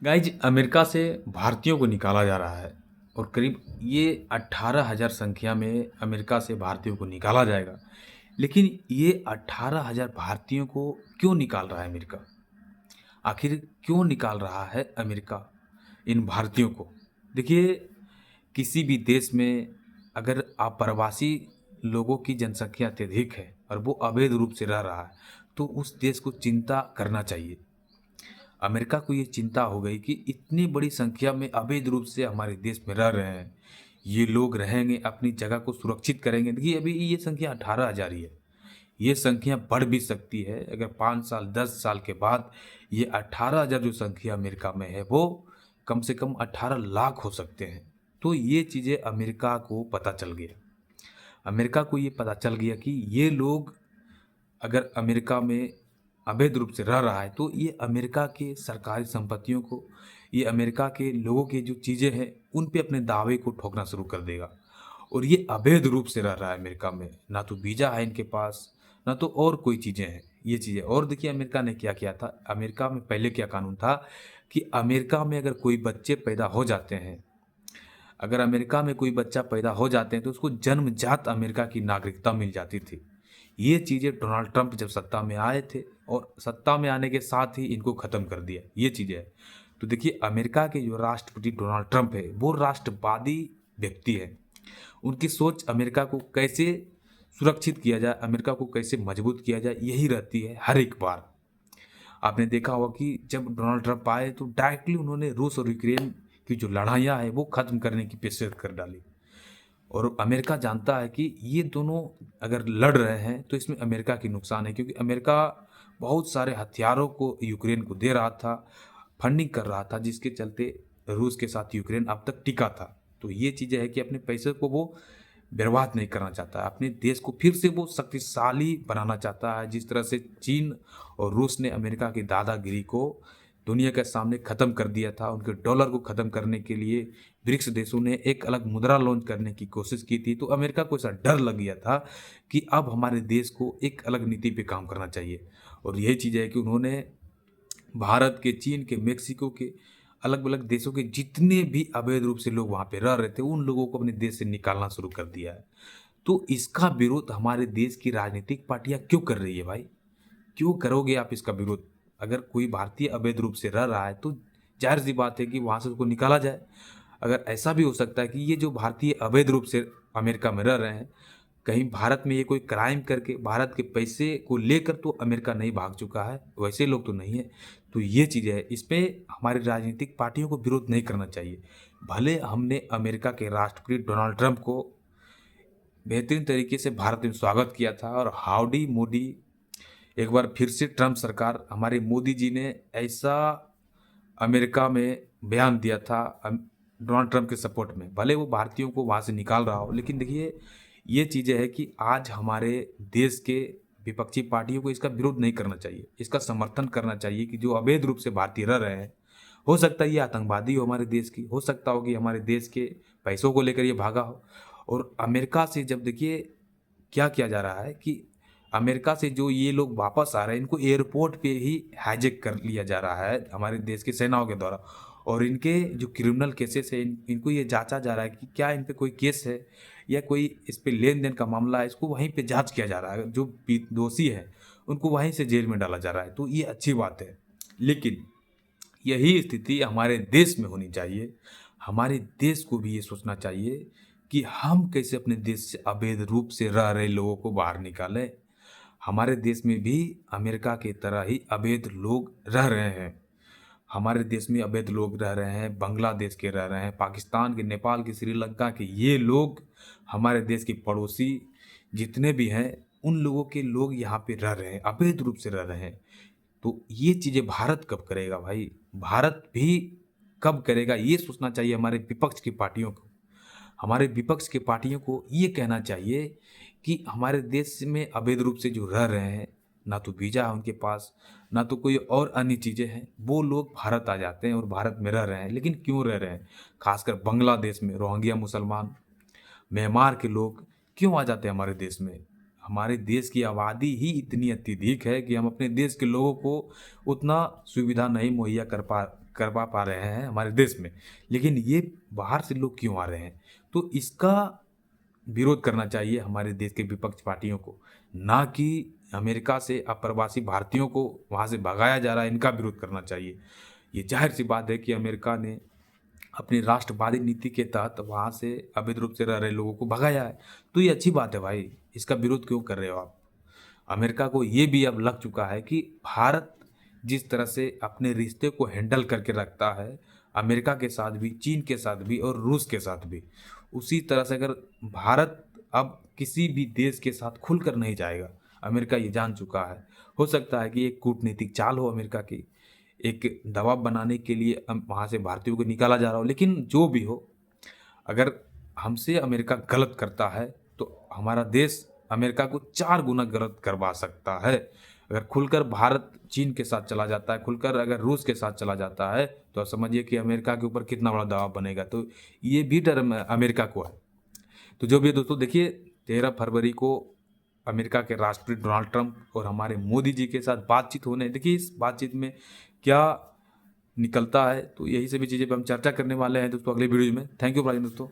Guys America से भारतीयों को निकाला जा रहा है और करीब ये 18,000 संख्या में अमेरिका से भारतीयों को निकाला जाएगा। लेकिन ये 18,000 भारतीयों को क्यों निकाल रहा है अमेरिका? आखिर क्यों निकाल रहा है अमेरिका इन भारतीयों को? देखिए, किसी भी देश में अगर अप्रवासी लोगों की जनसंख्या अत्यधिक है और वो अवैध रूप से रह रहा है, तो उस देश को चिंता करना चाहिए। अमेरिका को ये चिंता हो गई कि इतनी बड़ी संख्या में अवैध रूप से हमारे देश में रह रहे हैं, ये लोग रहेंगे, अपनी जगह को सुरक्षित करेंगे। देखिए, अभी ये संख्या 18,000 ही है। ये संख्या बढ़ भी सकती है। अगर 5 साल 10 साल के बाद ये 18,000 जो संख्या अमेरिका में है वो कम से कम 18 लाख हो सकते हैं। तो ये चीज़ें अमेरिका को पता चल गया। अमेरिका को ये पता चल गया कि ये लोग अगर अमेरिका में अवैध रूप से रह रहा है तो ये अमेरिका के सरकारी संपत्तियों को, ये अमेरिका के लोगों की जो चीज़ें हैं उन पे अपने दावे को ठोकना शुरू कर देगा। और ये अवैध रूप से रह रहा है अमेरिका में, ना तो वीज़ा है इनके पास, ना तो और कोई चीज़ें हैं। ये चीज़ें और देखिए अमेरिका ने क्या किया था। अमेरिका में पहले क्या कानून था कि अमेरिका में अगर कोई बच्चे पैदा हो जाते हैं, अगर अमेरिका में कोई बच्चा पैदा हो जाते हैं तो उसको जन्मजात अमेरिका की नागरिकता मिल जाती थी। ये चीज़ें डोनाल्ड ट्रंप जब सत्ता में आए थे और सत्ता में आने के साथ ही इनको ख़त्म कर दिया। ये चीज़ें हैं। तो देखिए, अमेरिका के जो राष्ट्रपति डोनाल्ड ट्रंप है वो राष्ट्रवादी व्यक्ति है। उनकी सोच अमेरिका को कैसे सुरक्षित किया जाए, अमेरिका को कैसे मजबूत किया जाए, यही रहती है हर एक बार। आपने देखा होगा कि जब डोनाल्ड ट्रंप आए तो डायरेक्टली उन्होंने रूस और यूक्रेन की जो लड़ाइयाँ हैं वो ख़त्म करने की पेशकश कर डाली। और अमेरिका जानता है कि ये दोनों अगर लड़ रहे हैं तो इसमें अमेरिका की नुकसान है, क्योंकि अमेरिका बहुत सारे हथियारों को यूक्रेन को दे रहा था, फंडिंग कर रहा था, जिसके चलते रूस के साथ यूक्रेन अब तक टिका था। तो ये चीज़ें है कि अपने पैसे को वो बर्बाद नहीं करना चाहता है, अपने देश को फिर से वो शक्तिशाली बनाना चाहता है। जिस तरह से चीन और रूस ने अमेरिका की दादागिरी को दुनिया के सामने ख़त्म कर दिया था, उनके डॉलर को ख़त्म करने के लिए ब्रिक्स देशों ने एक अलग मुद्रा लॉन्च करने की कोशिश की थी। तो अमेरिका को ऐसा डर लग गया था कि अब हमारे देश को एक अलग नीति पे काम करना चाहिए। और यही चीज़ है कि उन्होंने भारत के, चीन के, मेक्सिको के, अलग अलग देशों के जितने भी अवैध रूप से लोग वहाँ पे रह रहे थे उन लोगों को अपने देश से निकालना शुरू कर दिया है। तो इसका विरोध हमारे देश की राजनीतिक पार्टियां क्यों कर रही है भाई? क्यों करोगे आप इसका विरोध? अगर कोई भारतीय अवैध रूप से रह रहा है तो जाहिर सी बात है कि वहाँ से उसको निकाला जाए। अगर ऐसा भी हो सकता है कि ये जो भारतीय अवैध रूप से अमेरिका में रह रहे हैं, कहीं भारत में ये कोई क्राइम करके भारत के पैसे को लेकर तो अमेरिका नहीं भाग चुका है, वैसे लोग तो नहीं है। तो ये चीज़ है, इस पे हमारी राजनीतिक पार्टियों को विरोध नहीं करना चाहिए। भले हमने अमेरिका के राष्ट्रपति डोनाल्ड ट्रंप को बेहतरीन तरीके से भारत में स्वागत किया था और हाउडी मोदी, एक बार फिर से ट्रंप सरकार, हमारे मोदी जी ने ऐसा अमेरिका में बयान दिया था डोनाल्ड ट्रंप के सपोर्ट में। भले वो भारतीयों को वहाँ से निकाल रहा हो, लेकिन देखिए ये चीज़ें है कि आज हमारे देश के विपक्षी पार्टियों को इसका विरोध नहीं करना चाहिए, इसका समर्थन करना चाहिए कि जो अवैध रूप से भारतीय रह रहे हैं, हो सकता है ये आतंकवादी हो हमारे देश की, हो सकता हो कि हमारे देश के पैसों को लेकर ये भागा हो। और अमेरिका से जब देखिए क्या किया जा रहा है कि अमेरिका से जो ये लोग वापस आ रहे हैं इनको एयरपोर्ट पे ही हाईजैक कर लिया जा रहा है हमारे देश की सेनाओं के द्वारा। और इनके जो क्रिमिनल केसेस है इनको ये जांचा जा रहा है कि क्या इन पे कोई केस है या कोई इस पे लेन देन का मामला है, इसको वहीं पे जांच किया जा रहा है। जो दोषी है उनको वहीं से जेल में डाला जा रहा है, तो ये अच्छी बात है। लेकिन यही स्थिति हमारे देश में होनी चाहिए। हमारे देश को भी ये सोचना चाहिए कि हम कैसे अपने देश से अवैध रूप से रह रहे लोगों को बाहर निकालें। हमारे देश में भी अमेरिका की तरह ही अवैध लोग रह रहे हैं। हमारे देश में अवैध लोग रह रहे हैं, बांग्लादेश के रह रहे हैं, पाकिस्तान के, नेपाल के, श्रीलंका के, ये लोग हमारे देश के पड़ोसी जितने भी हैं उन लोगों के लोग यहाँ पे रह रहे हैं, अवैध रूप से रह रहे हैं। तो ये चीज़ें भारत कब करेगा भाई? भारत भी कब करेगा, ये सोचना चाहिए हमारे विपक्ष की पार्टियों को। हमारे विपक्ष की पार्टियों को ये कहना चाहिए कि हमारे देश में अवैध रूप से जो रह रहे हैं, ना तो वीज़ा है उनके पास, ना तो कोई और अन्य चीज़ें हैं, वो लोग भारत आ जाते हैं और भारत में रह रहे हैं। लेकिन क्यों रह रहे हैं? खासकर बांग्लादेश में रोहिंग्या मुसलमान, म्यांमार के लोग क्यों आ जाते हैं हमारे देश में? हमारे देश की आबादी ही इतनी अत्यधिक है कि हम अपने देश के लोगों को उतना सुविधा नहीं मुहैया कर करवा पा रहे हैं हमारे देश में, लेकिन ये बाहर से लोग क्यों आ रहे हैं? तो इसका विरोध करना चाहिए हमारे देश के विपक्ष पार्टियों को, ना कि अमेरिका से अप्रवासी भारतीयों को वहाँ से भगाया जा रहा है, इनका विरोध करना चाहिए। ये ज़ाहिर-सी बात है कि अमेरिका ने अपनी राष्ट्रवादी नीति के तहत वहाँ से अवैध रूप से रह रहे लोगों को भगाया है। तो ये अच्छी बात है भाई, इसका विरोध क्यों कर रहे हो आप? अमेरिका को ये भी अब लग चुका है कि भारत जिस तरह से अपने रिश्ते को हैंडल करके रखता है, अमेरिका के साथ भी, चीन के साथ भी और रूस के साथ भी, उसी तरह से अगर भारत अब किसी भी देश के साथ खुलकर नहीं जाएगा, अमेरिका ये जान चुका है। हो सकता है कि एक कूटनीतिक चाल हो अमेरिका की, एक दबाव बनाने के लिए वहाँ से भारतीयों को निकाला जा रहा हो, लेकिन जो भी हो, अगर हमसे अमेरिका गलत करता है, तो हमारा देश अमेरिका को 4 गुना गलत करवा सकता है। अगर खुलकर भारत चीन के साथ चला जाता है, खुलकर अगर रूस के साथ चला जाता है, तो आप समझिए कि अमेरिका के ऊपर कितना बड़ा दबाव बनेगा। तो ये भी डर अमेरिका को है। तो जो भी है दोस्तों, देखिए 13 फरवरी को अमेरिका के राष्ट्रपति डोनाल्ड ट्रंप और हमारे मोदी जी के साथ बातचीत होने, देखिए इस बातचीत में क्या निकलता है, तो यही सभी चीज़ें पे हम चर्चा करने वाले हैं दोस्तों अगले वीडियो में। थैंक यू फॉर वॉचिंग दोस्तों।